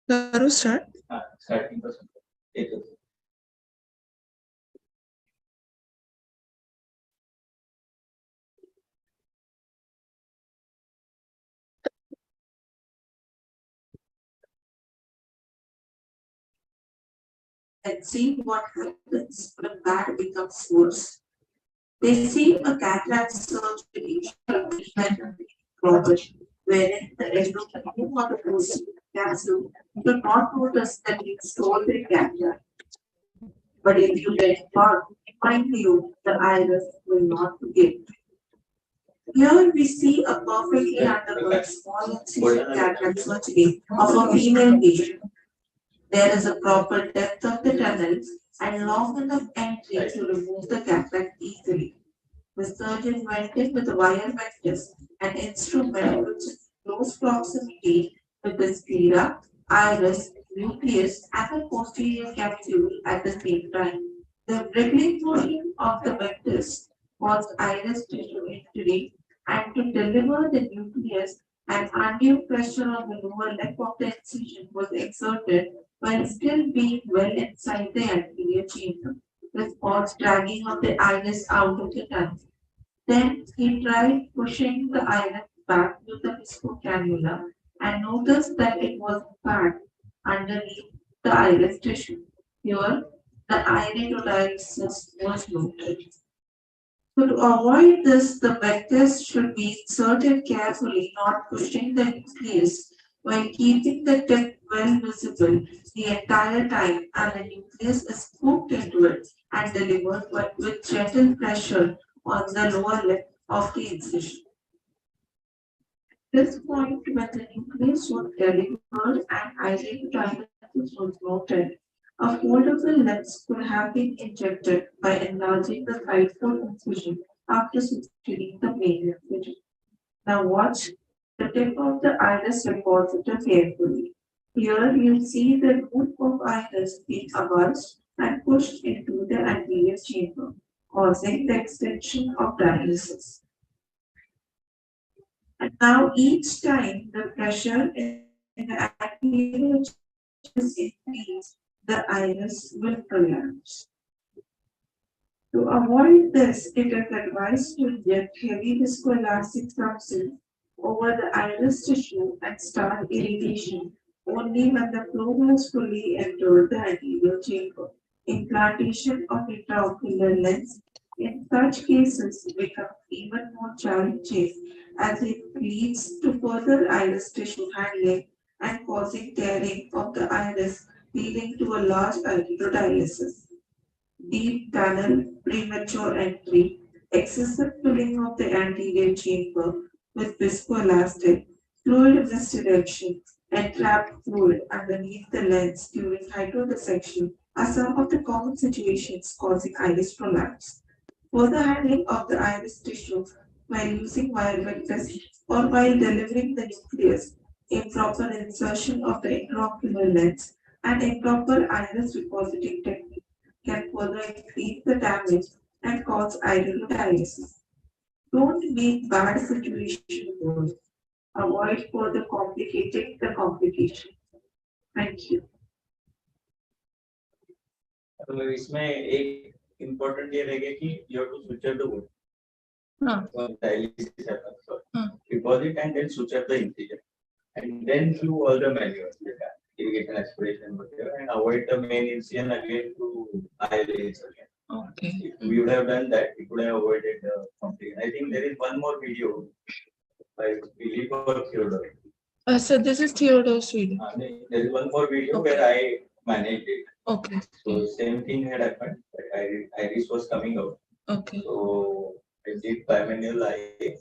Garu, start. Starting. Let's see what happens when bad becomes worse. They see a cataract surgery project wherein the endocrine or the person cancer do not notice that you stole the cataract. But if you get caught, mind you, the iris will not forgive. Here we see a perfectly undergoing small incision cataract surgery of a female patient. There is a proper depth of the tunnel and long enough entry to remove the cataract easily. The surgeon went in with a wire vectors, an instrument which is in close proximity with the sclera, iris, nucleus, and the posterior capsule at the same time. The wriggling motion of the vectors caused iris tissue injury, and to deliver the nucleus, an undue pressure on the lower lip of the incision was exerted while still being well inside the anterior chamber. This caused dragging of the iris out of the tunnel. Then he tried pushing the iris back to the visco cannula and noticed that it was fat underneath the iris tissue. Here, the iridolysis was noted. So to avoid this, the vectors should be inserted carefully, not pushing the nucleus, while keeping the tip well visible the entire time, and the nucleus is poked into it and delivered with gentle pressure on the lower lip of the incision. This point, when the nucleus was delivered and iridolysis was noted, a foldable lens could have been injected by enlarging the site for incision after suturing the main incision. Now watch the tip of the iris depositor carefully. Here you see the root of iris being avulsed and pushed into the anterior chamber, causing the extension of dialysis. And now each time the pressure in the anterior is increased, the iris will collapse. To avoid this, it is advised to inject heavy viscoelastic substance over the iris tissue and start irrigation only when the fluid has fully entered the anterior chamber. Implantation of intraocular lens in such cases becomes even more challenging as it leads to further iris tissue handling and causing tearing of the iris, leading to a large iridodialysis. Deep tunnel, premature entry, excessive filling of the anterior chamber with viscoelastic, fluid misdirection, and trapped fluid underneath the lens during hydrodissection are some of the common situations causing iris prolapse. Further handling of the iris tissue while using wire vectors or while delivering the nucleus, improper insertion of the intraocular lens, and improper iris depositing technique can further increase the damage and cause iridolysis. Don't make bad situation worse. Avoid further complicating the complication. Thank you. तो इसमें एक important ये रहेगा कि you have to suture the wound. Dialysis happens. So deposit and then suture the incision, and then do all the manuals, irrigation, aspiration, whatever, and avoid the main incision again to iris again. Okay. If we would have done that, we could have avoided the complication. I think there is one more video by Philip or Theodore. So this is Theodore's video. There is one more video where I managed it. Okay. So same thing had happened. Iris was coming out. Okay. So I did bimanual eye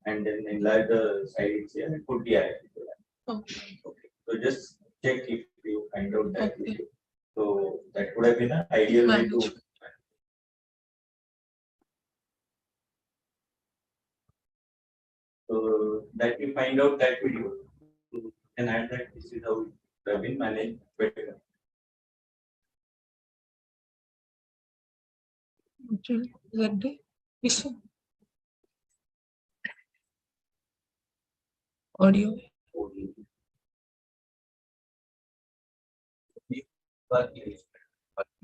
and then enlarge the side incision and put the eye. Okay. So just check if you find out that Okay. video. So that would have been an ideal way to. So that you find out that video, you can add that this is how it would have been managed better. Okay. Audio.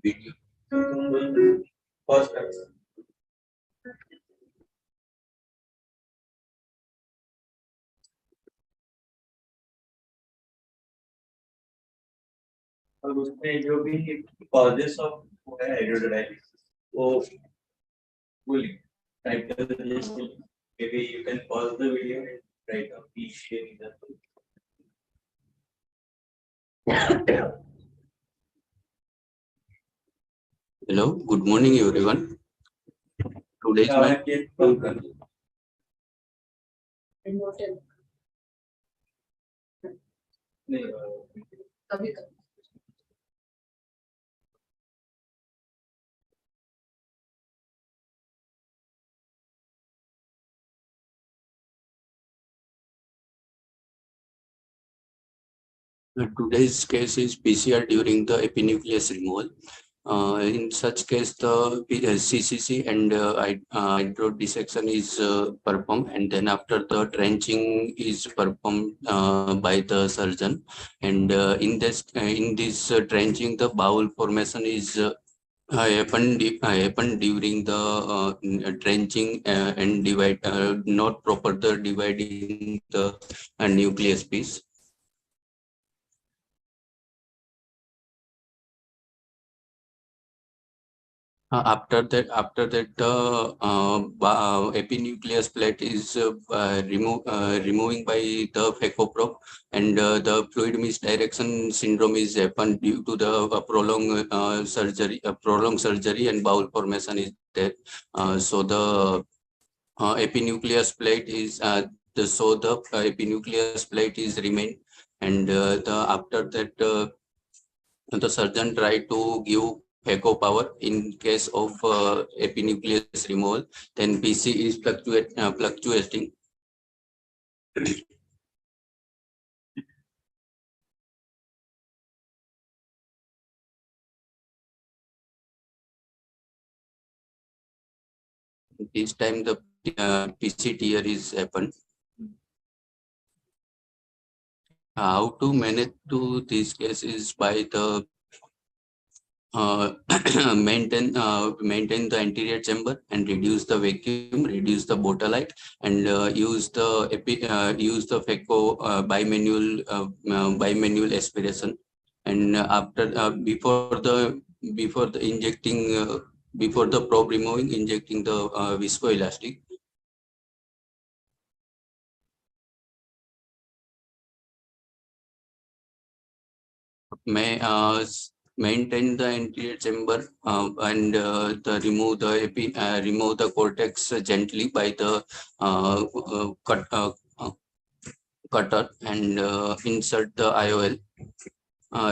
video. First, और उसमें जो भी causes of hydrodynamics वो will title just maybe you can pause the video and write down each example. Hello, good morning everyone. Today's my today's case is PCR during the epinucleus removal. In such case, the CCC and hydro dissection is performed, and then after the trenching is performed by the surgeon. And in this trenching, the bowel formation is happen during the trenching and divide not proper the dividing the nucleus piece. After that, the epinucleus plate is removing by the phacoprobe, and the fluid misdirection syndrome is happened due to the prolonged surgery, and bowel formation is there. So the epinucleus plate is the epinucleus plate is remain, and after that the surgeon try to give echo power in case of epinucleus removal. Then PC is fluctuating. This time the PC tear is happened. How to manage to this case is by the maintain the anterior chamber and reduce the vacuum, reduce the Bota-Light, and use the phaco bimanual aspiration. And after before the injecting before the probe removing, injecting the viscoelastic. May maintain the anterior chamber and remove the cortex gently by the cutter, and insert the IOL,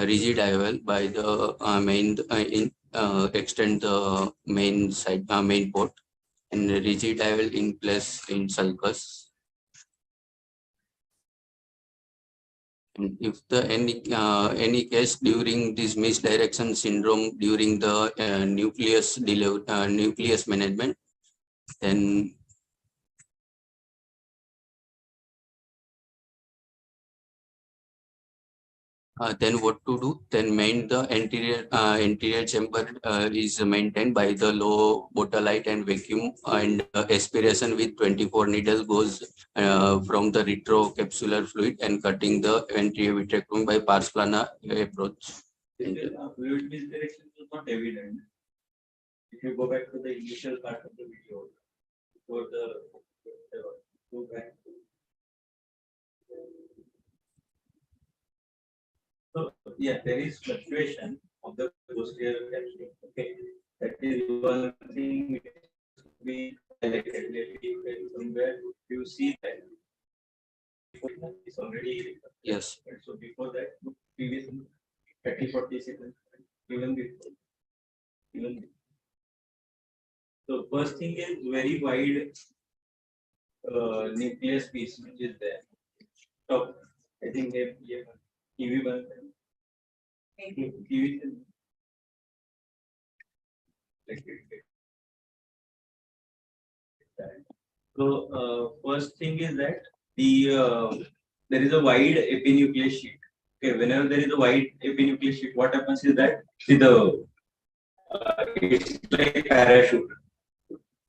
rigid IOL by the extend the main port, and rigid IOL in place in sulcus. And if the any case during this misdirection syndrome during the nucleus management, then what to do? Then the anterior chamber is maintained by the low Bota-Light and vacuum, and aspiration with 24 needle goes from the retrocapsular fluid, and cutting the anterior vitrectomy by pars plana approach. Fluid misdirection is not evident. If you go back to the initial part of the video, for go back. So yeah, there is fluctuation of the posterior capsule. Okay, that is one thing which we highlighted. Maybe somewhere you see that it's already Yes. So before that, previous 30-40 seconds, even before, So first thing is very wide nucleus piece which is there. So I think they TV one. TV. So first thing is that there is a wide epinucleus sheet. Okay, whenever there is a wide epinuclear sheet, what happens is that see it's like a parachute.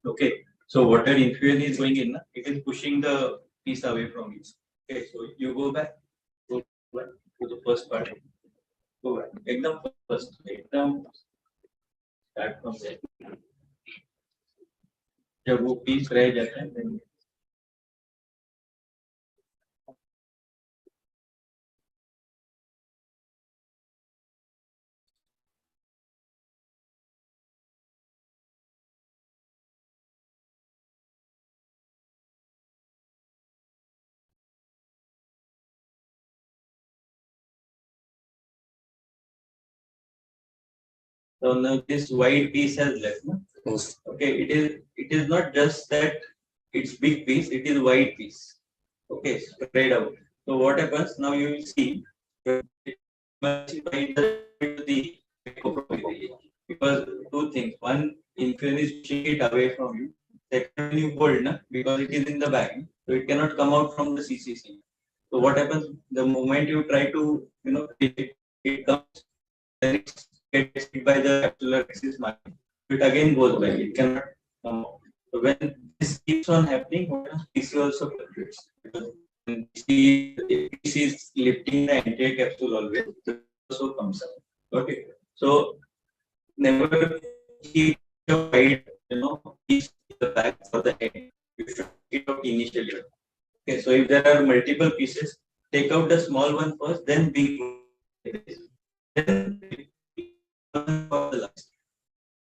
Okay, so whatever infusion is going in, it is pushing the piece away from you. Okay, so you go back to the first part. Go back. Ekdam first. Ekdam start from there. जब वो piece रह जाता है then so now this white piece has left. No? Yes. Okay, it is not just that it's big piece, it is white piece. Okay, spread out. So what happens now? You will see the because two things. One, infusion is pushing it away from you. Second, you hold because it is in the bag, so it cannot come out from the CCC. So what happens the moment you try to it comes, then it gets hit by the capsular axis margin. It again goes back. It cannot come out. So when this keeps on happening, PC also fluctuates. When PC is lifting the entire capsule always, it also comes up. Okay. So never keep your height, keep the back for the head. You should keep it initially. Okay. So if there are multiple pieces, take out the small one first, then big one. Then for the last.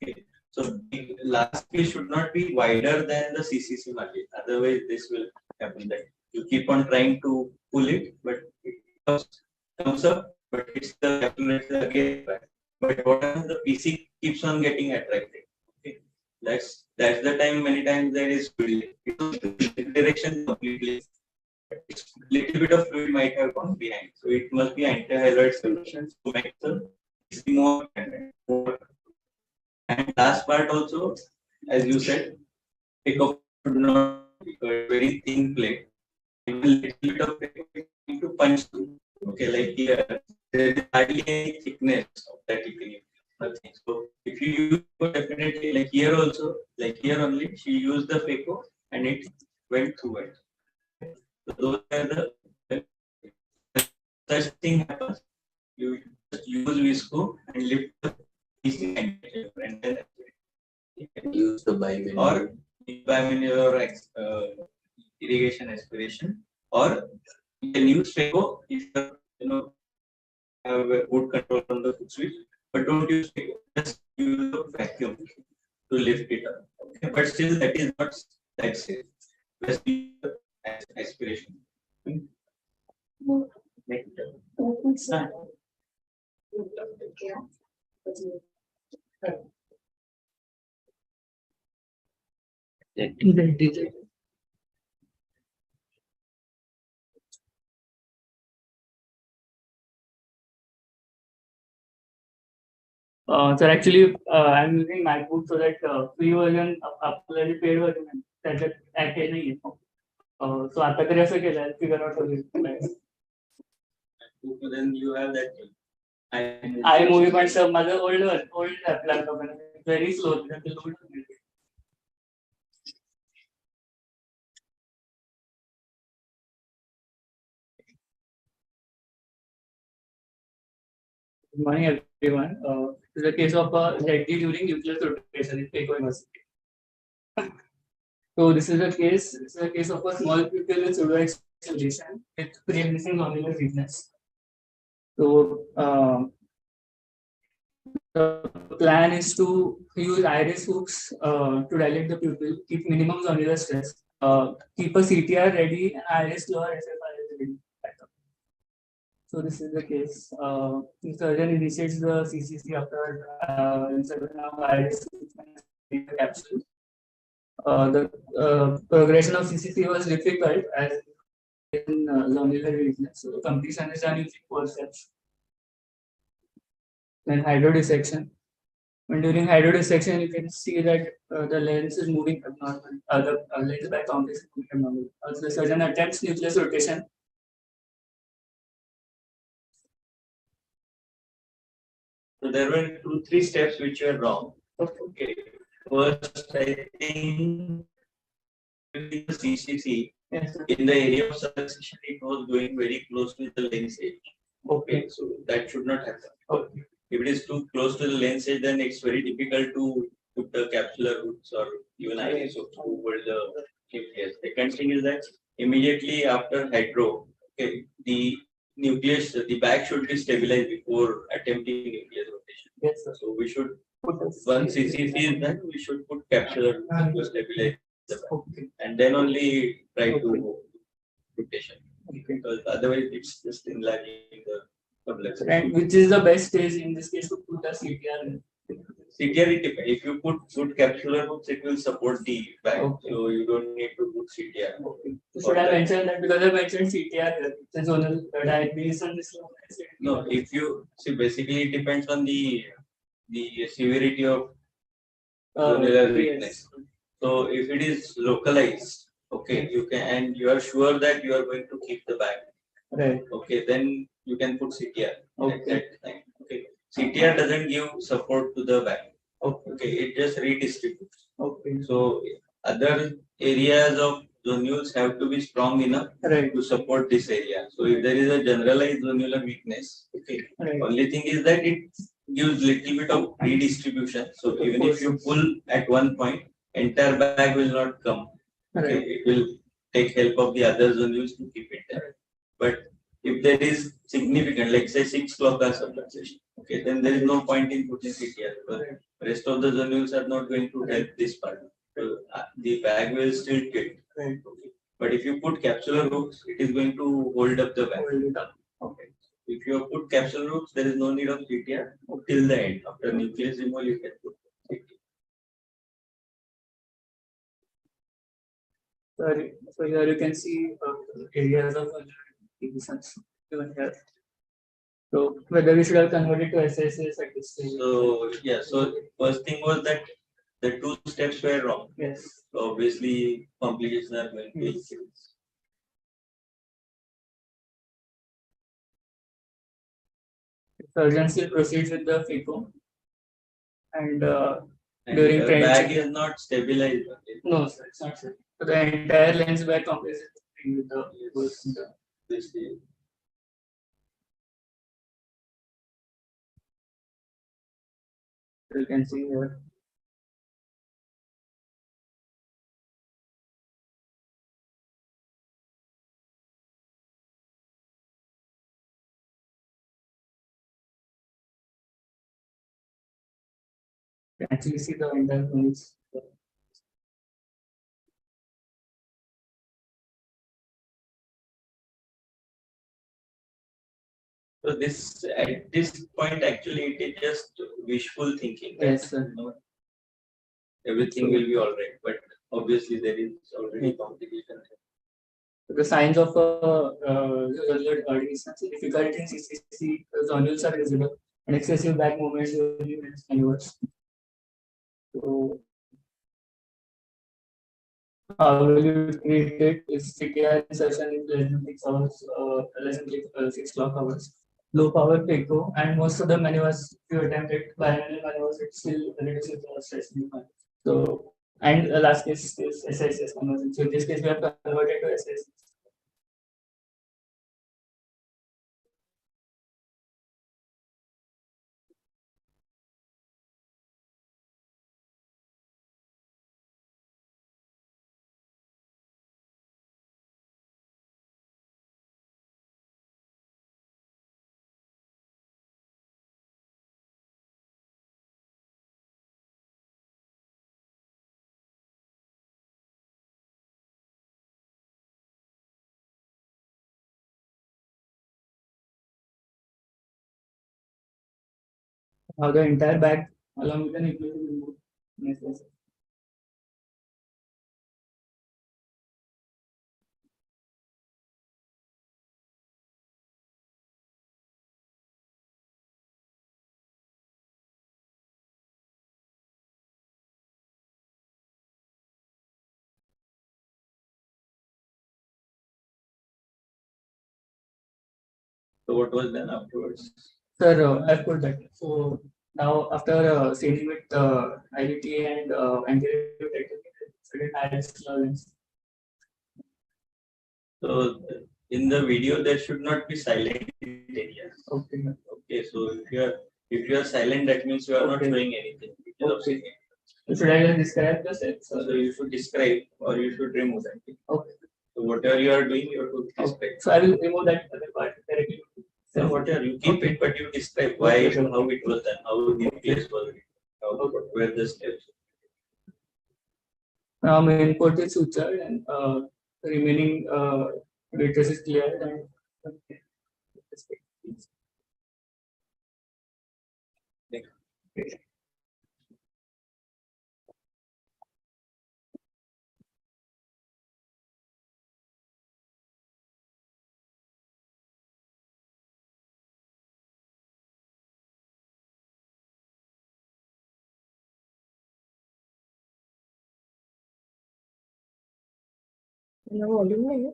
Okay. So the last piece should not be wider than the CCC margin. Otherwise, this will happen. That you keep on trying to pull it, but it comes up, but it's the calculator again. But what happens? The PC keeps on getting attracted. Okay. That's the time. Many times there is direction completely. It's little bit of fluid might have gone behind. So it must be anti-hyaloid solution to make the PC more. And last part also, as you said, pick up should not be a very thin plate. Even little bit of it to punch through. Okay, like here, there is hardly any thickness of that equilibrium. Nothing. So if you use definitely like here also, like here only, she used the phaco and it went through it. So those are the such thing happens. You just use visco and lift the piece and then Use the bimanual. or bimanual or irrigation aspiration, or you can use phaco if you have a good control on the foot switch, but don't use phaco. Just use the vacuum to lift it up. Okay, but still that is not that safe. Just use the aspiration. So actually, I'm using MacBook so that free version आपल्याला paid version आहे त्याच्यात app हे नाहीये. So आता तरी असं केलंय figure out होईल. So then you have that. iMovie पण माझं old laptop आहे very slow त्याचं load होत. Good morning, everyone. This is a case of a ZD during nuclear rotation in Peko University. So this is a case of a small pupil with pseudo-exudation with pre-existing nominal weakness. So the plan is to use iris hooks to dilate the pupil, keep minimum zonular stress, keep a CTR ready, and iris lower SFR ready. So this is the case. The surgeon initiates the CCC after insertion of iris capsule. The progression of CCC was difficult as in zonular weakness. So the completion is done using forceps. Then hydrodissection. When during hydrodissection, you can see that the lens is moving abnormally. The lens by complex is moving abnormally. Also, the surgeon attempts nucleus rotation. So there were 2-3 steps which were wrong. Okay. First, I think during the CCC, Yes, sir. in the area of succession, it was going very close to the lens edge. Okay. So that should not happen. Okay. If it is too close to the lens edge, then it's very difficult to put the capsular roots or even iris hooks to hold the nucleus. Second thing is that immediately after hydro, okay, the nucleus, the bag should be stabilized before attempting nucleus rotation. Yes, sir. So we should, Put this. once CCC is done, we should put capsular roots to stabilize the bag. Okay. And then only try Okay. to rotation. Okay. Because otherwise it's just enlarging the subluxation. And which is the best stage in this case to put a CTR in? CTR, it depends. If you put good capsular hooks, it will support the bag. Okay. So you don't need to put CTR. Okay. So should I mention that because I mentioned CTR here, the zonal diabetes and this one? No, if you see, basically it depends on the severity of zonal weakness. So if it is localized, okay, you can, and you are sure that you are going to keep the bag. Right. Okay, then you can put CTR Okay. at that time. Okay, CTR doesn't give support to the bag. Okay. Okay, it just redistributes. Okay. So other areas of zonules have to be strong enough Right. to support this area. So if there is a generalized zonular weakness, okay, Right. only thing is that it gives little bit of redistribution. So even if you pull at one point, entire bag will not come. Okay, Right. it will take help of the other zonules to keep it there. But if there is significant, like say 6 local subluxation, okay, then there is no point in putting CTR. Because rest of the zonules are not going to help this part. So the bag will still tilt. Right. Okay. But if you put capsular hooks, it is going to hold up the bag. Hold it up. Okay. If you have put capsular hooks, there is no need of CTR till the end. After nucleus removal, you can put CTR. Sorry. So here you can see areas of deficiency given here. So whether we should have converted to SSS at this stage. So yeah, so first thing was that the 2 steps were wrong. Yes. So obviously complications are going to Yes. increase. Surgeon still proceeds with the FICO and And during the training. bag is not stabilized. Okay. No, sir, it's not sir. So the entire lens bag complex is with the This is you can see here. You can actually see the entire lens. So this at this point actually it is just wishful thinking. That, Yes, sir. you know, everything will be all right, but obviously there is already complication. The signs of difficulty in CCC, zonules are visible, and excessive back movements usually means converse. So, how will you treat it if CTR insertion is less than 6 hours, less than 6 clock hours? Low power PICO, and most of the maneuvers, if you attempt it bimanual maneuvers, it still reduces the stress in the mind. So, and the last case is SSS conversion. So, in this case, we have converted to SSS. How the entire bag along with the nucleus is removed. Yes, yes. So what was done afterwards? Sir, I put that. So Now, after staining with IVT and anterior technique, iris lens. So in the video, there should not be silent areas. Okay. Okay, so if you are silent, that means you are not Okay. showing anything. Okay. Should I just describe the steps? So you should describe or you should remove that. Okay. So whatever you are doing, you have to describe. So I will remove that other part directly. So whatever you keep it, but you describe why, how it was done, how the place was, how, where the steps. Main port is sutured and the remaining vitreous is cleared and volume नहीं है?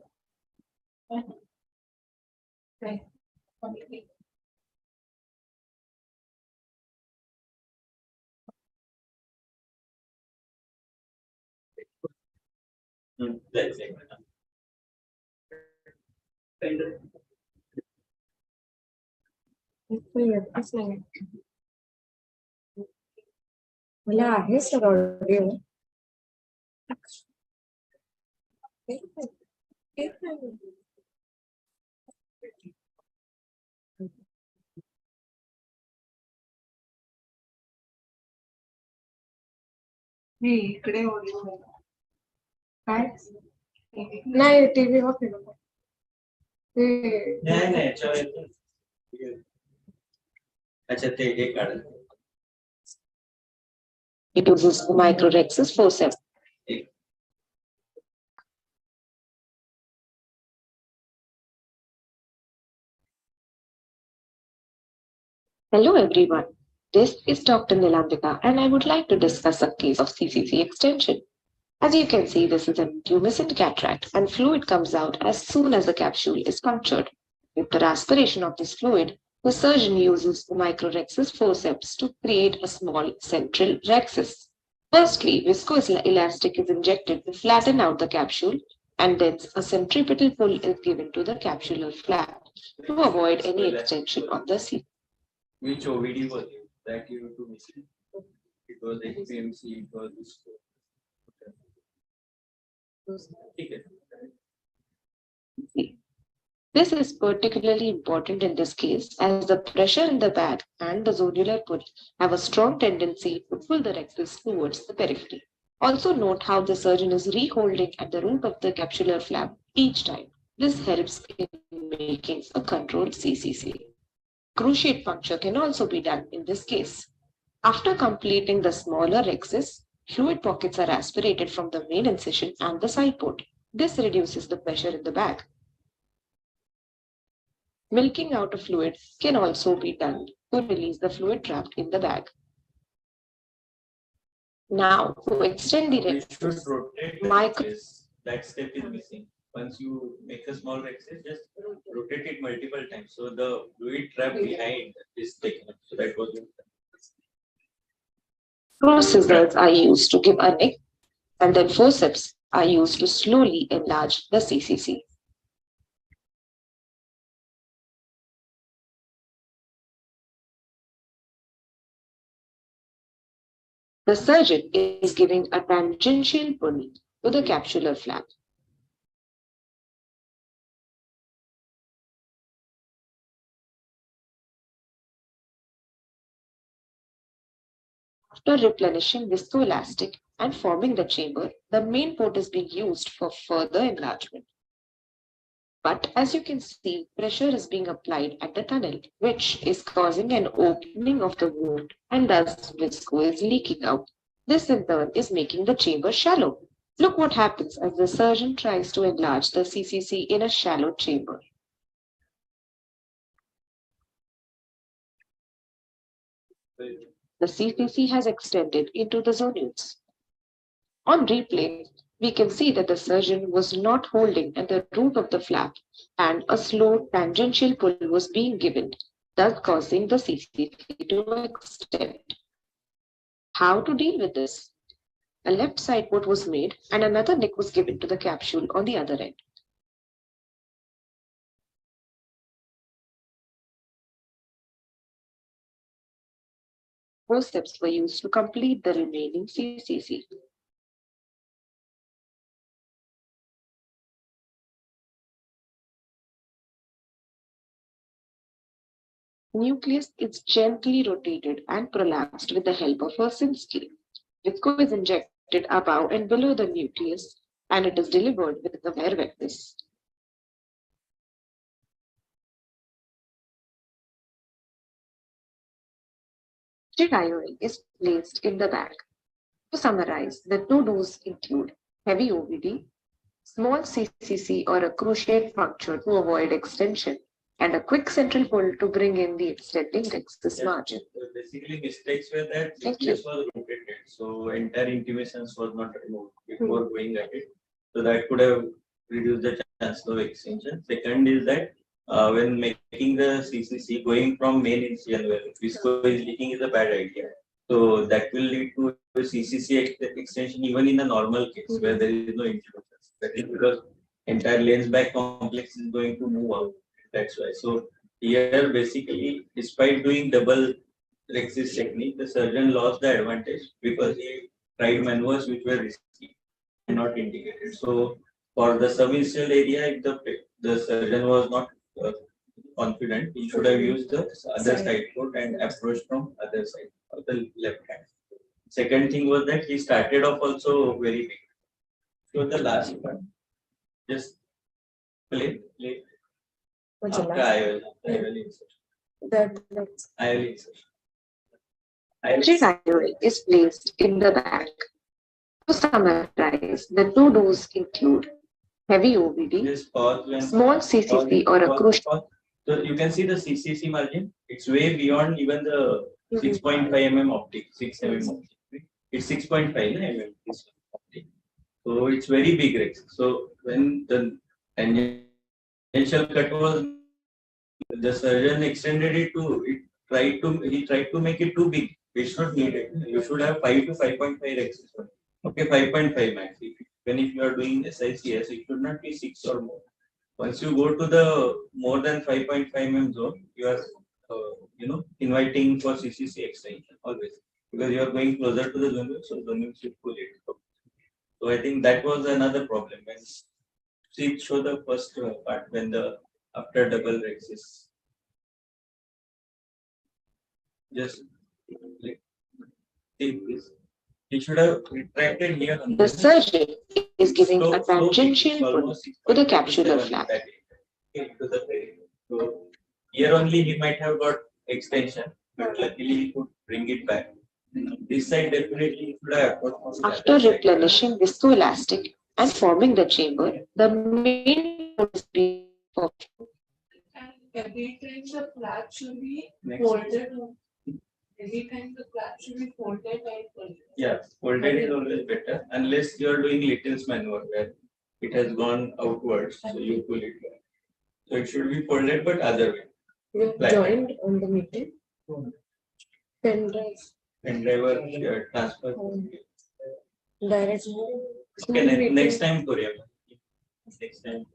That's it. मला आहे sir audio. इकडे audio काय नाही TV होते ना ते नाही नाही याच्यावर येतं. अच्छा ते हे काढ. It uses microrexis forceps. Hello everyone, this is Dr. Nilambika and I would like to discuss a case of CCC extension. As you can see, this is a tumescent cataract and fluid comes out as soon as the capsule is punctured. After aspiration of this fluid, the surgeon uses the microrexis forceps to create a small central rexis. Firstly, viscoelastic is injected to flatten out the capsule and then a centripetal pull is given to the capsular flap to avoid any extension of the C. Which OVD was it that you have to miss it? It was HPMC, it was this. Okay. This is particularly important in this case as the pressure in the bag and the zonular pull have a strong tendency to pull the rexis towards the periphery. Also note how the surgeon is reholding at the root of the capsular flap each time. This helps in making a controlled CCC. Cruciate puncture can also be done in this case. After completing the smaller rexis, fluid pockets are aspirated from the main incision and the side port. This reduces the pressure in the bag. Milking out of fluid can also be done to release the fluid trapped in the bag. Now, to extend the We should rexis, rotate the micro- rexis. That step is missing. Once you make a small rexis, just rotate it multiple times. So the fluid trap behind is taken up. So that was screw scissors are used to give a nick, and then forceps are used to slowly enlarge the CCC. The surgeon is giving a tangential pull to the capsular flap. After replenishing viscoelastic and forming the chamber, the main port is being used for further enlargement. But as you can see, pressure is being applied at the tunnel, which is causing an opening of the wound and thus visco is leaking out. This in turn is making the chamber shallow. Look what happens as the surgeon tries to enlarge the CCC in a shallow chamber. The CCC has extended into the zonules. On replay, we can see that the surgeon was not holding at the root of the flap and a slow tangential pull was being given. thus causing the CCC to extend. How to deal with this? A left side port was made and another neck was given to the capsule on the other end. Four steps were used to complete the remaining CCC. Nucleus is gently rotated and prolapsed with the help of a sin scale. Visco is injected above and below the nucleus, and it is delivered with the wire vectors. IOL is placed in the bag. To summarize, the two doors include heavy OVD, small CCC or a cruciate puncture to avoid extension, and a quick central pull to bring in the extending rexus margin. Basically, mistakes were that Thank this was rotated, so entire intimations was not removed before going at it. So that could have reduced the chance of extension. Second is that when making the CCC, going from main initial where visco is leaking is a bad idea. So that will lead to a CCC extension even in a normal case where there is no intimation. That is because entire lens back complex is going to move out. That's why. So here basically, despite doing double rexis technique, the surgeon lost the advantage because he tried maneuvers which were risky and not indicated. So for the subinitial area, if the surgeon was not confident, he should have used the other side foot and approached from other side of the left hand. Second thing was that he started off also very big. So the last one, just play. What's the After last? IOL insertion. That's IOL insertion. IOL is placed in the bag. To summarize, the two doors include heavy OVD, Just pause when small CCC or a cruciate. So you can see the CCC margin. It's way beyond even the 6.5 mm optic, 6 mm optic. It's 6.5 mm this optic. So it's very big Rex. So when the tangential cut was, the surgeon extended it to he tried to make it too big. It should need it. You should have 5 to 5.5 Rex. Okay, 5.5 max. When if you are doing SICS, it should not be 6 or more. Once you go to the more than 5.5 mm zone, you are inviting for CCC extension always because you are going closer to the zone, so zone should pull it. So I think that was another problem. When see show the first part when the after double rexis. Just like, see this. He should have retracted here. The surgeon is giving a tangential pull to the capsular flap. So here only he might have got extension, but luckily he could bring it back. This side definitely he should have. After replenishing viscoelastic and forming the chamber, the main is being formed. every time the flap should be folded. Every time the flap should be folded and folded. Yeah, folded is always better unless you are doing Little's maneuver where it has gone outwards, so you pull it back. So it should be folded, but other way. You joined on the meeting. Pen drive. Pen driver transfer. Direct. Okay, next time Korea. Next time.